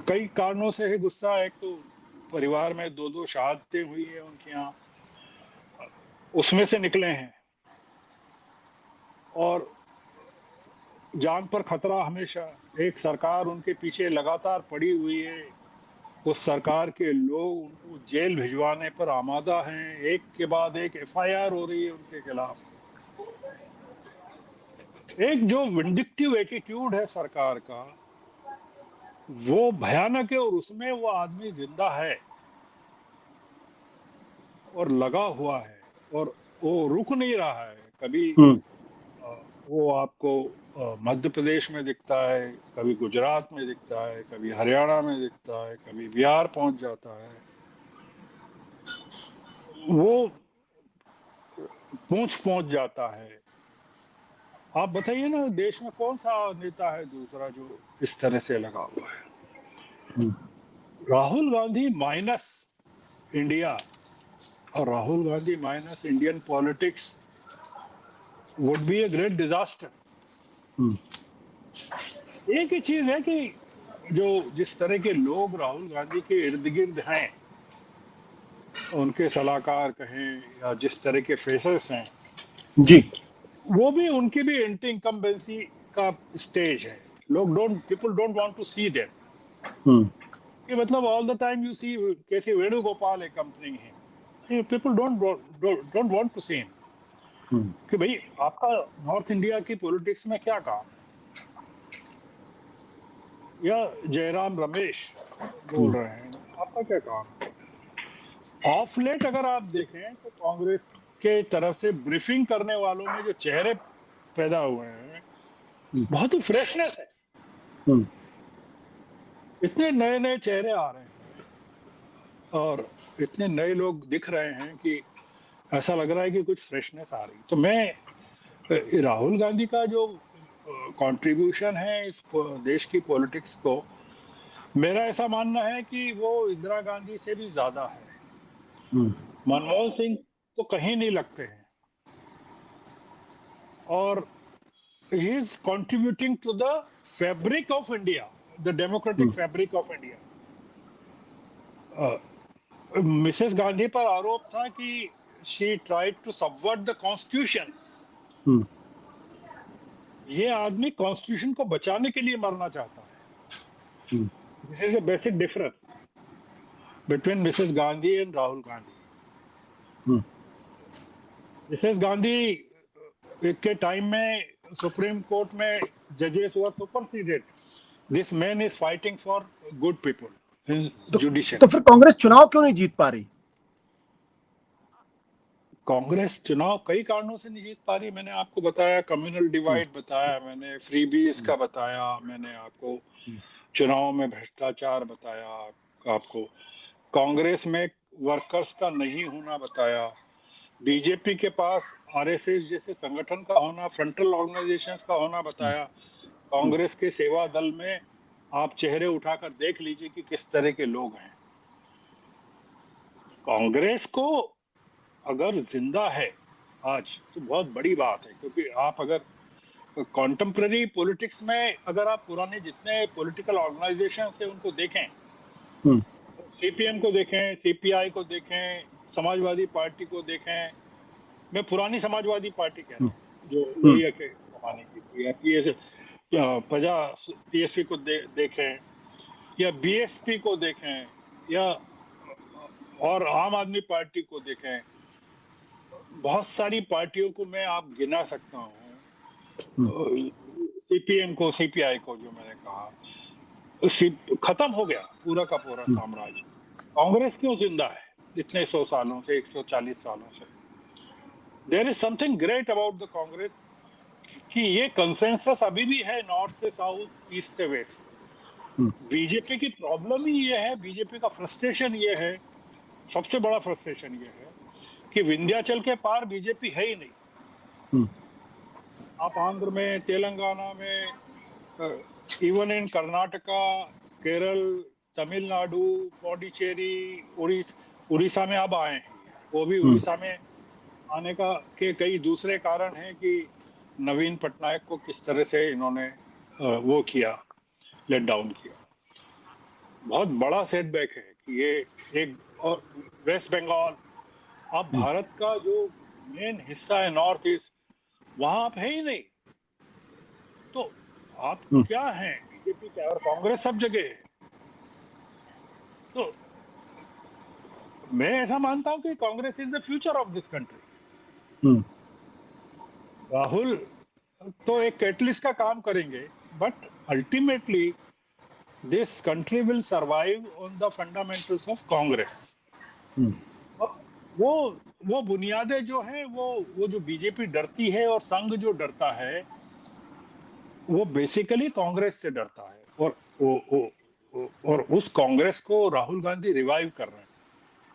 कई कारणों से है गुस्सा। एक तो परिवार में दो दो शहादतें हुई है उनके यहाँ, उसमें से निकले हैं, और जान पर खतरा हमेशा। एक सरकार उनके पीछे लगातार पड़ी हुई है, उस सरकार के लोग उनको जेल भिजवाने पर आमादा हैं, एक के बाद एक एफआईआर हो रही है उनके खिलाफ। एक जो विंडिक्टिव एटीट्यूड है सरकार का, वो भयानक है, और उसमें वो आदमी जिंदा है और लगा हुआ है, और वो रुक नहीं रहा है कभी। हम्म, वो आपको मध्य प्रदेश में दिखता है, कभी गुजरात में दिखता है, कभी हरियाणा में दिखता है, कभी बिहार पहुंच जाता है। वो पहुंच पहुंच जाता है। आप बताइए ना, देश में कौन सा नेता है दूसरा जो इस तरह से लगा हुआ है? Hmm, Rahul Gandhi minus India, और Rahul Gandhi minus Indian politics would be a great disaster. Hmm, एक ही चीज है कि जो जिस तरह के लोग राहुल गांधी के इर्द गिर्द हैं, उनके सलाहकार कहें, या जिस तरह के फेसेस हैं, जी, वो भी, उनकी भी एंटी इनकम्बेंसी का स्टेज है। People don't want to see them, hmm, कि मतलब all the time you see कैसे वेणुगोपाल एक कंपनी है, people don't want to see him. Hmm, कि भाई, आपका नॉर्थ इंडिया की पॉलिटिक्स में क्या काम, या जयराम रमेश बोल हम्म, रहे हैं, आपका क्या काम है? ऑफ लेट अगर आप देखें तो कांग्रेस के तरफ से ब्रीफिंग करने वालों में जो चेहरे पैदा हुए हैं, हम्म, बहुत ही फ्रेशनेस है। हम्म, इतने नए नए चेहरे आ रहे हैं, और इतने नए लोग दिख रहे हैं कि ऐसा लग रहा है कि कुछ फ्रेशनेस आ रही। तो मैं राहुल गांधी का जो कंट्रीब्यूशन है इस देश की पॉलिटिक्स को, मेरा ऐसा मानना है कि वो इंदिरा गांधी से भी ज्यादा है। हम्म, मनमोहन सिंह तो कहीं नहीं लगते हैं, और he is contributing to the fabric of India, the democratic hmm, fabric of India. Mrs Gandhi पर आरोप था कि she tried to subvert the constitution. Hmm, ये आदमी कॉन्स्टिट्यूशन को बचाने के लिए मरना चाहता है। Hmm, this is a basic difference between Mrs Gandhi and Rahul Gandhi. Hmm. Mrs Gandhi के टाइम में सुप्रीम कोर्ट में जजेस were superseded. This man is fighting for good people in तो तो जुडिशरी। फिर कांग्रेस चुनाव क्यों नहीं जीत पा रही? कांग्रेस चुनाव कई कारणों से नहीं जीत पा रही। मैंने आपको बताया, कम्युनल हम्म, डिवाइड बताया, मैंने फ्रीबीज हम्म, का बताया, मैंने आपको हम्म, चुनाव में भ्रष्टाचार बताया, आपको कांग्रेस में वर्कर्स का नहीं होना बताया, बीजेपी के पास आरएसएस जैसे संगठन का होना, फ्रंटल ऑर्गेनाइजेशंस का होना बताया। हम्म, कांग्रेस के सेवा दल में आप चेहरे उठाकर देख लीजिए कि किस तरह के लोग हैं। कांग्रेस को अगर जिंदा है आज तो बहुत बड़ी बात है, क्योंकि आप अगर कॉन्टेम्प्ररी पॉलिटिक्स में अगर आप पुराने जितने पॉलिटिकल ऑर्गेनाइजेशन है उनको देखें, हम्म, सीपीएम को देखें, सीपीआई को देखें, समाजवादी पार्टी को देखें, मैं पुरानी समाजवादी पार्टी कह रहा हम्म, हूँ जो हम्म, लोहिया के जमाने की थी, या प्रजा पीएसपी को देखें, या बीएसपी को देखें, या और आम आदमी पार्टी को देखें, बहुत सारी पार्टियों को मैं आप गिना सकता हूँ। हम्म, सीपीएम को, सीपीआई को, जो मैंने कहा, खत्म हो गया पूरा का पूरा हम्म, साम्राज्य। कांग्रेस क्यों जिंदा है इतने 100 सालों से, 140 सालों से? There is something great about the Congress कि ये कंसेंसस अभी भी है, नॉर्थ से साउथ, ईस्ट से वेस्ट। हम्म, बीजेपी की प्रॉब्लम ही ये है, बीजेपी का फ्रस्ट्रेशन ये है, सबसे बड़ा फ्रस्ट्रेशन ये है कि विंध्याचल के पार बीजेपी है ही नहीं। हम्म, आप आंध्र में, तेलंगाना में, इवन इन कर्नाटका, केरल, तमिलनाडु, पौंडीचेरी, उड़ीसा में अब आए हैं। वो भी हम्म, उड़ीसा में आने का के कई दूसरे कारण हैं कि नवीन पटनायक को किस तरह से इन्होंने वो किया, लेट डाउन किया। बहुत बड़ा सेटबैक है कि ये एक, और वेस्ट बंगाल, आप हम्म, भारत का जो मेन हिस्सा है नॉर्थ ईस्ट, वहां आप है ही नहीं। तो आप हम्म, क्या हैं? बीजेपी क्या और कांग्रेस सब जगह है। तो मैं ऐसा मानता हूं कि Congress is the future of this country. Hmm, Rahul तो एक कैटलिस्ट का काम करेंगे, but ultimately this country will survive on the fundamentals of Congress. Hmm, वो वो बुनियादें जो हैं, वो जो बीजेपी डरती है और संघ जो डरता है, वो बेसिकली कांग्रेस से डरता है। और और उस कांग्रेस को राहुल गांधी रिवाइव कर रहे हैं।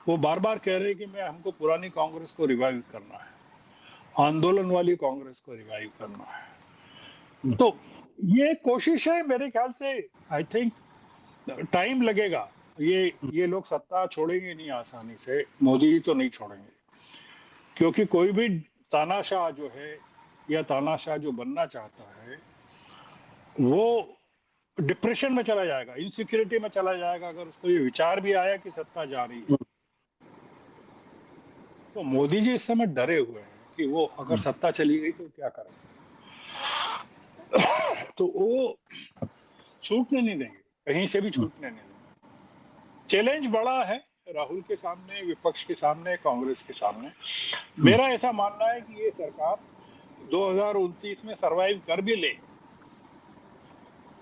वो बार बार कह रहे हैं कि मैं हमको पुरानी कांग्रेस को रिवाइव करना है, आंदोलन वाली कांग्रेस को रिवाइव करना है। हम्म, तो ये कोशिश है मेरे ख्याल से। आई थिंक टाइम लगेगा। ये लोग सत्ता छोड़ेंगे नहीं आसानी से, मोदी जी तो नहीं छोड़ेंगे, क्योंकि कोई भी तानाशाह जो है या तानाशाह जो बनना चाहता है, वो डिप्रेशन में चला जाएगा, इनसिक्योरिटी में चला जाएगा, अगर उसको ये विचार भी आया कि सत्ता जा रही है। तो मोदी जी इस समय डरे हुए हैं कि वो अगर हम्म, सत्ता चली गई तो क्या करेंगे। तो वो छूटने नहीं देंगे, कहीं से भी हम्म, छूटने नहीं देंगे। चैलेंज बड़ा है राहुल के सामने, विपक्ष के सामने, कांग्रेस के सामने। हम्म, मेरा ऐसा मानना है कि ये सरकार 2029 में सरवाइव कर भी ले,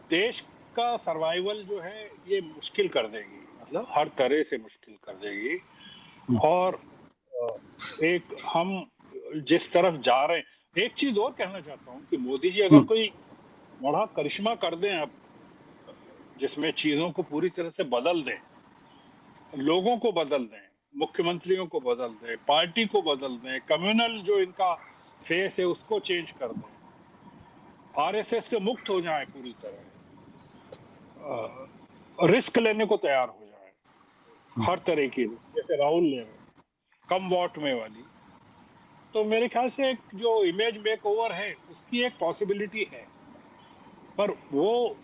देश का सर्वाइवल जो है ये मुश्किल कर देगी, मतलब हर तरह से मुश्किल कर देगी। हम्म, और एक हम जिस तरफ जा रहे हैं, एक चीज और कहना चाहता हूं कि मोदी जी अगर हम्म, कोई बड़ा करिश्मा कर दें अब, जिसमें चीजों को पूरी तरह से बदल दें, लोगों को बदल दें, मुख्यमंत्रियों को बदल दें, पार्टी को बदल दें, कम्युनल जो इनका फेस है उसको चेंज कर दें, आरएसएस से मुक्त हो जाए पूरी तरह, रिस्क लेने को तैयार हो जाए, हर तरह की रिस्क, जैसे राहुल ले रहे हैं, कम वॉट में वाली, तो मेरे ख्याल से एक जो इमेज मेक ओवर है उसकी एक पॉसिबिलिटी है। पर वो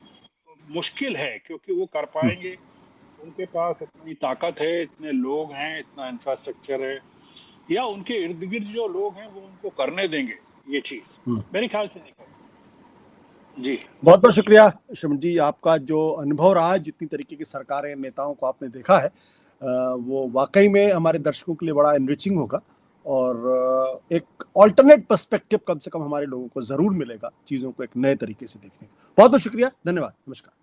मुश्किल है, क्योंकि वो कर हम्म, पाएंगे उनके पास इतनी ताकत है, इतने लोग हैं, इतना इंफ्रास्ट्रक्चर है, या उनके इर्द गिर्द जो लोग हैं वो उनको करने देंगे ये चीज? मेरे ख्याल से नहीं करेंगे। जी बहुत बहुत शुक्रिया सुमित जी, आपका जो अनुभव रहा, जितनी तरीके की सरकारें, नेताओं को आपने देखा है, वो वाकई में हमारे दर्शकों के लिए बड़ा एनरिचिंग होगा, और एक ऑल्टरनेट पर्सपेक्टिव कम से कम हमारे लोगों को जरूर मिलेगा चीजों को एक नए तरीके से देखने का। बहुत बहुत शुक्रिया, धन्यवाद, नमस्कार।